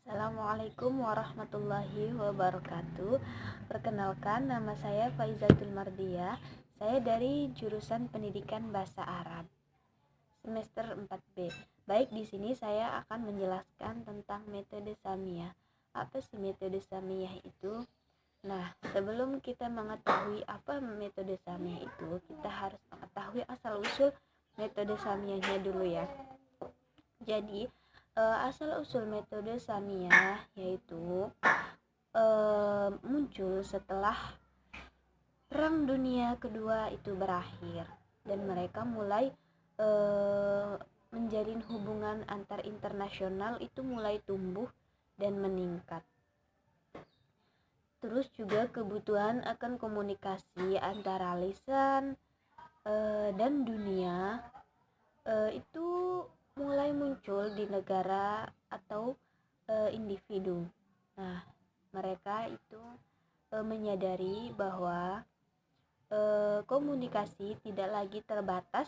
Assalamualaikum warahmatullahi wabarakatuh. Perkenalkan, nama saya Faizatul Mardiah. Saya dari jurusan Pendidikan Bahasa Arab semester 4B. Baik, di sini saya akan menjelaskan tentang metode Samiyah. Apa sih metode Samiyah itu? Nah, sebelum kita mengetahui apa metode Samiyah itu, kita harus mengetahui asal-usul metode Samiyahnya dulu ya. Jadi, asal-usul metode Samiyah yaitu muncul setelah Perang Dunia Kedua itu berakhir dan mereka mulai menjalin hubungan antar internasional itu mulai tumbuh dan meningkat. Terus juga kebutuhan akan komunikasi antara lisan dan dunia itu mulai muncul di negara atau individu. Nah, mereka itu menyadari bahwa komunikasi tidak lagi terbatas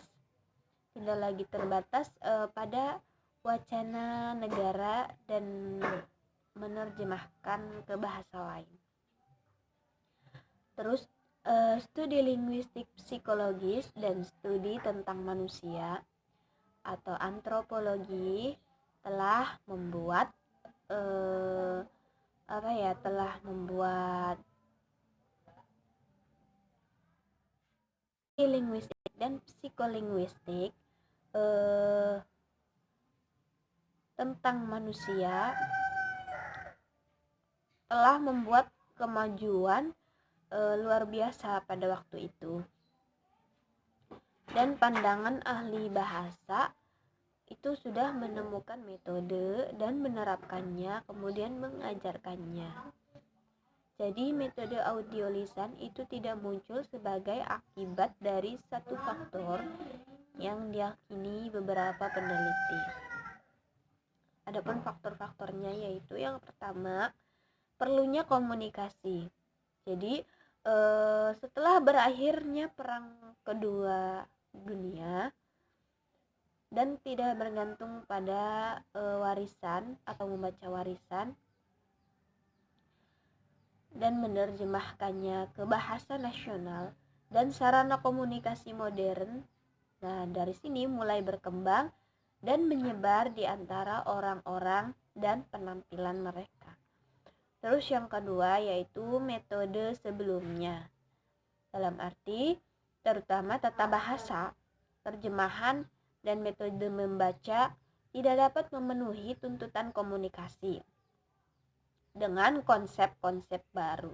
pada wacana negara dan menerjemahkan ke bahasa lain. Terus studi linguistik psikologis dan studi tentang manusia atau antropologi telah membuat linguistik dan psikolinguistik tentang manusia telah membuat kemajuan luar biasa pada waktu itu. Dan pandangan ahli bahasa itu sudah menemukan metode dan menerapkannya, kemudian mengajarkannya. Jadi metode audio lisan itu tidak muncul sebagai akibat dari satu faktor yang diyakini beberapa peneliti. Adapun faktor-faktornya yaitu yang pertama, perlunya komunikasi. Jadi setelah berakhirnya Perang Kedua Dunia dan tidak bergantung pada warisan atau membaca warisan dan menerjemahkannya ke bahasa nasional dan sarana komunikasi modern. Nah, dari sini mulai berkembang dan menyebar di antara orang-orang dan penampilan mereka. Terus yang kedua yaitu metode sebelumnya. Dalam arti terutama tata bahasa, terjemahan, dan metode membaca tidak dapat memenuhi tuntutan komunikasi dengan konsep-konsep baru.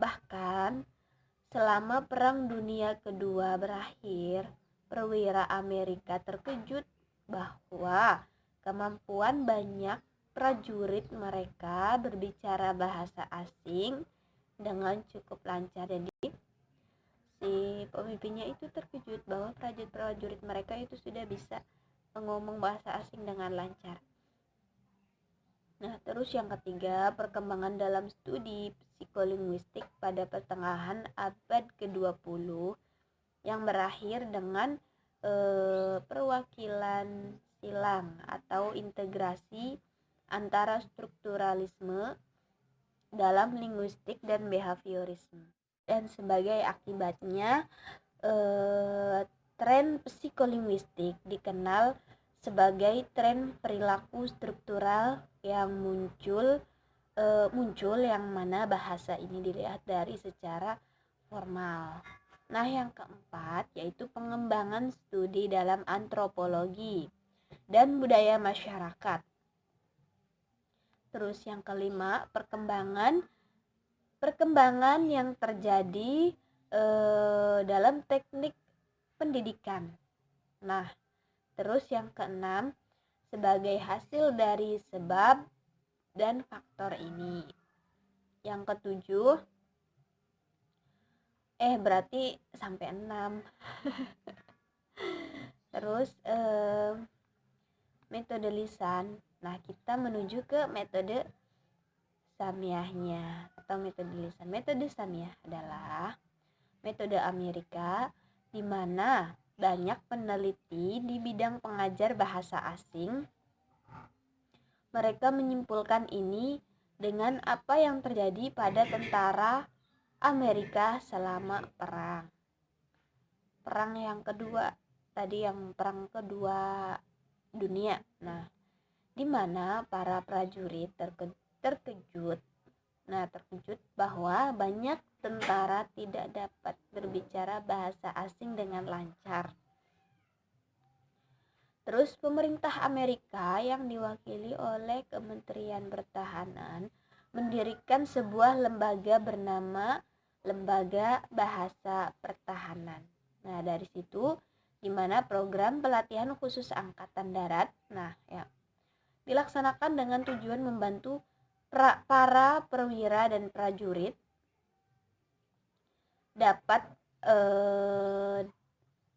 Bahkan selama Perang Dunia Kedua berakhir, perwira Amerika terkejut bahwa kemampuan banyak prajurit mereka berbicara bahasa asing dengan cukup lancar. Jadi si pemimpinnya itu terkejut bahwa prajurit mereka itu sudah bisa ngomong bahasa asing dengan lancar. Nah, terus yang ketiga, perkembangan dalam studi psikolinguistik pada pertengahan abad ke-20 yang berakhir dengan perwakilan silang atau integrasi antara strukturalisme dalam linguistik dan behaviorisme. Dan sebagai akibatnya tren psikolinguistik dikenal sebagai tren perilaku struktural yang muncul yang mana bahasa ini dilihat dari secara formal. Nah, yang keempat yaitu pengembangan studi dalam antropologi dan budaya masyarakat. Terus yang kelima, perkembangan yang terjadi dalam teknik pendidikan. Nah, terus yang keenam, sebagai hasil dari sebab dan faktor ini. Yang ketujuh, berarti sampai 6. Terus metode lisan. Nah, kita menuju ke metode Samiyahnya atau metode lisan. Metode Samiyah adalah metode Amerika di mana banyak peneliti di bidang pengajar bahasa asing mereka menyimpulkan ini dengan apa yang terjadi pada tentara Amerika selama perang yang kedua tadi, yang perang kedua dunia. Nah, di mana para prajurit terkejut bahwa banyak tentara tidak dapat berbicara bahasa asing dengan lancar. Terus pemerintah Amerika yang diwakili oleh Kementerian Pertahanan mendirikan sebuah lembaga bernama Lembaga Bahasa Pertahanan. Nah, dari situ di mana program pelatihan khusus Angkatan Darat dilaksanakan dengan tujuan membantu para perwira dan prajurit dapat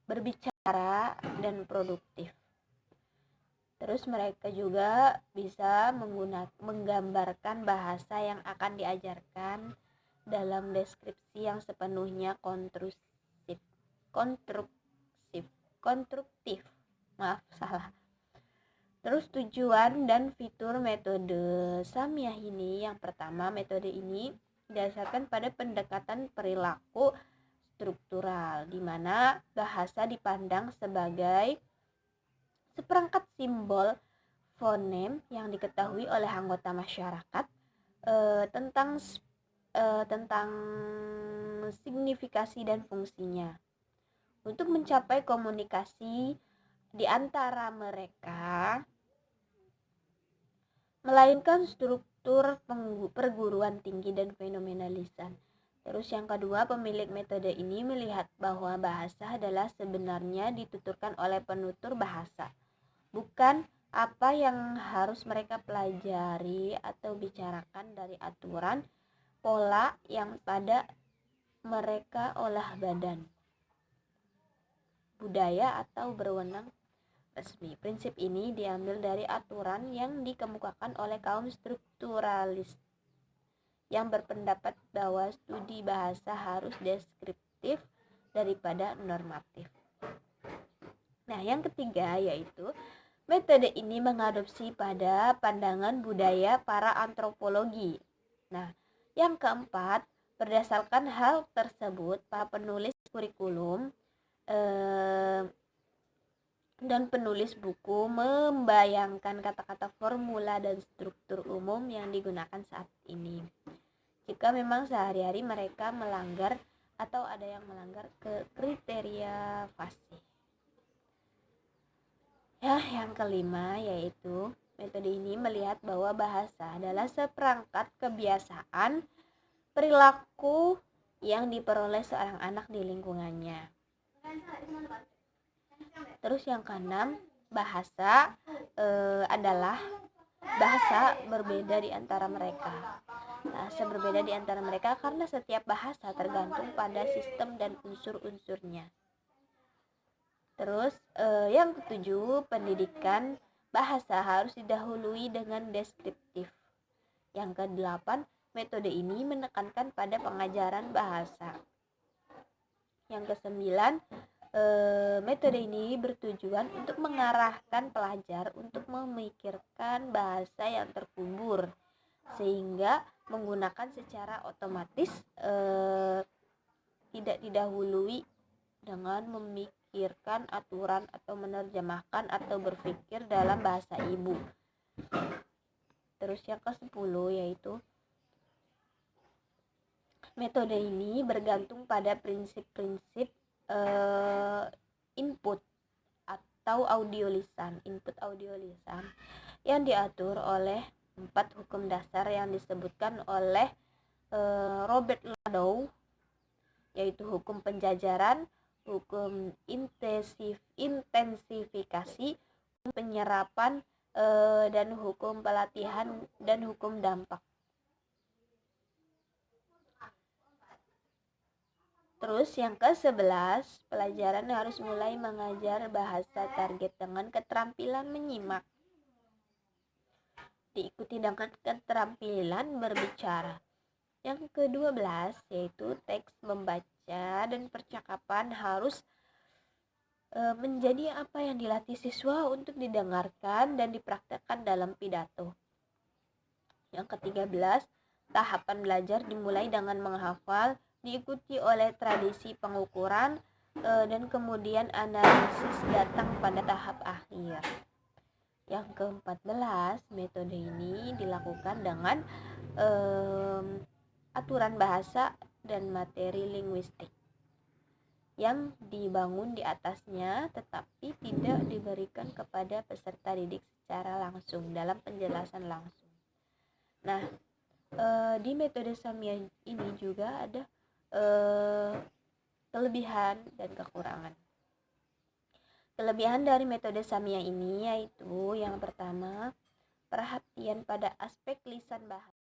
berbicara dan produktif. Terus mereka juga bisa menggambarkan bahasa yang akan diajarkan dalam deskripsi yang sepenuhnya konstruktif. Maaf, salah. Terus tujuan dan fitur metode Samyah ini, yang pertama, metode ini didasarkan pada pendekatan perilaku struktural, di mana bahasa dipandang sebagai seperangkat simbol fonem yang diketahui oleh anggota masyarakat tentang signifikasi dan fungsinya. Untuk mencapai komunikasi di antara mereka, melainkan struktur perguruan tinggi dan fenomenalisan. Terus yang kedua, pemilik metode ini melihat bahwa bahasa adalah sebenarnya dituturkan oleh penutur bahasa, bukan apa yang harus mereka pelajari atau bicarakan dari aturan, pola yang pada mereka olah badan, budaya atau berwenang resmi. Prinsip ini diambil dari aturan yang dikemukakan oleh kaum strukturalis yang berpendapat bahwa studi bahasa harus deskriptif daripada normatif. Nah, yang ketiga yaitu metode ini mengadopsi pada pandangan budaya para antropologi. Nah, yang keempat, berdasarkan hal tersebut, para penulis kurikulum dan penulis buku membayangkan kata-kata formula dan struktur umum yang digunakan saat ini. Jika memang sehari-hari mereka melanggar atau ada yang melanggar ke kriteria fasih. Yang kelima yaitu metode ini melihat bahwa bahasa adalah seperangkat kebiasaan perilaku yang diperoleh seorang anak di lingkungannya. Terus yang keenam, bahasa adalah bahasa berbeda di antara mereka. Bahasa berbeda di antara mereka karena setiap bahasa tergantung pada sistem dan unsur-unsurnya. Terus yang ketujuh, pendidikan bahasa harus didahului dengan deskriptif. Yang kedelapan, metode ini menekankan pada pengajaran bahasa. Yang kesembilan, metode ini bertujuan untuk mengarahkan pelajar untuk memikirkan bahasa yang terkubur, sehingga menggunakan secara otomatis, tidak didahului dengan memikirkan aturan atau menerjemahkan atau berpikir dalam bahasa ibu. Terus yang ke-10 yaitu metode ini bergantung pada prinsip-prinsip input audio lisan yang diatur oleh 4 hukum dasar yang disebutkan oleh Robert Ladow, yaitu hukum penjajaran, hukum intensifikasi, hukum penyerapan, dan hukum pelatihan dan hukum dampak. Terus yang ke-11, pelajaran harus mulai mengajar bahasa target dengan keterampilan menyimak, diikuti dengan keterampilan berbicara. Yang ke-12 yaitu teks membaca dan percakapan harus menjadi apa yang dilatih siswa untuk didengarkan dan dipraktekkan dalam pidato. Yang ke-13, tahapan belajar dimulai dengan menghafal, diikuti oleh tradisi pengukuran, dan kemudian analisis datang pada tahap akhir. Yang ke-14, metode ini dilakukan dengan aturan bahasa dan materi linguistik yang dibangun di atasnya, tetapi tidak diberikan kepada peserta didik secara langsung dalam penjelasan langsung. Nah, di metode Samia ini juga ada kelebihan dan kekurangan. Kelebihan dari metode Samia ini yaitu yang pertama, perhatian pada aspek lisan bahasa.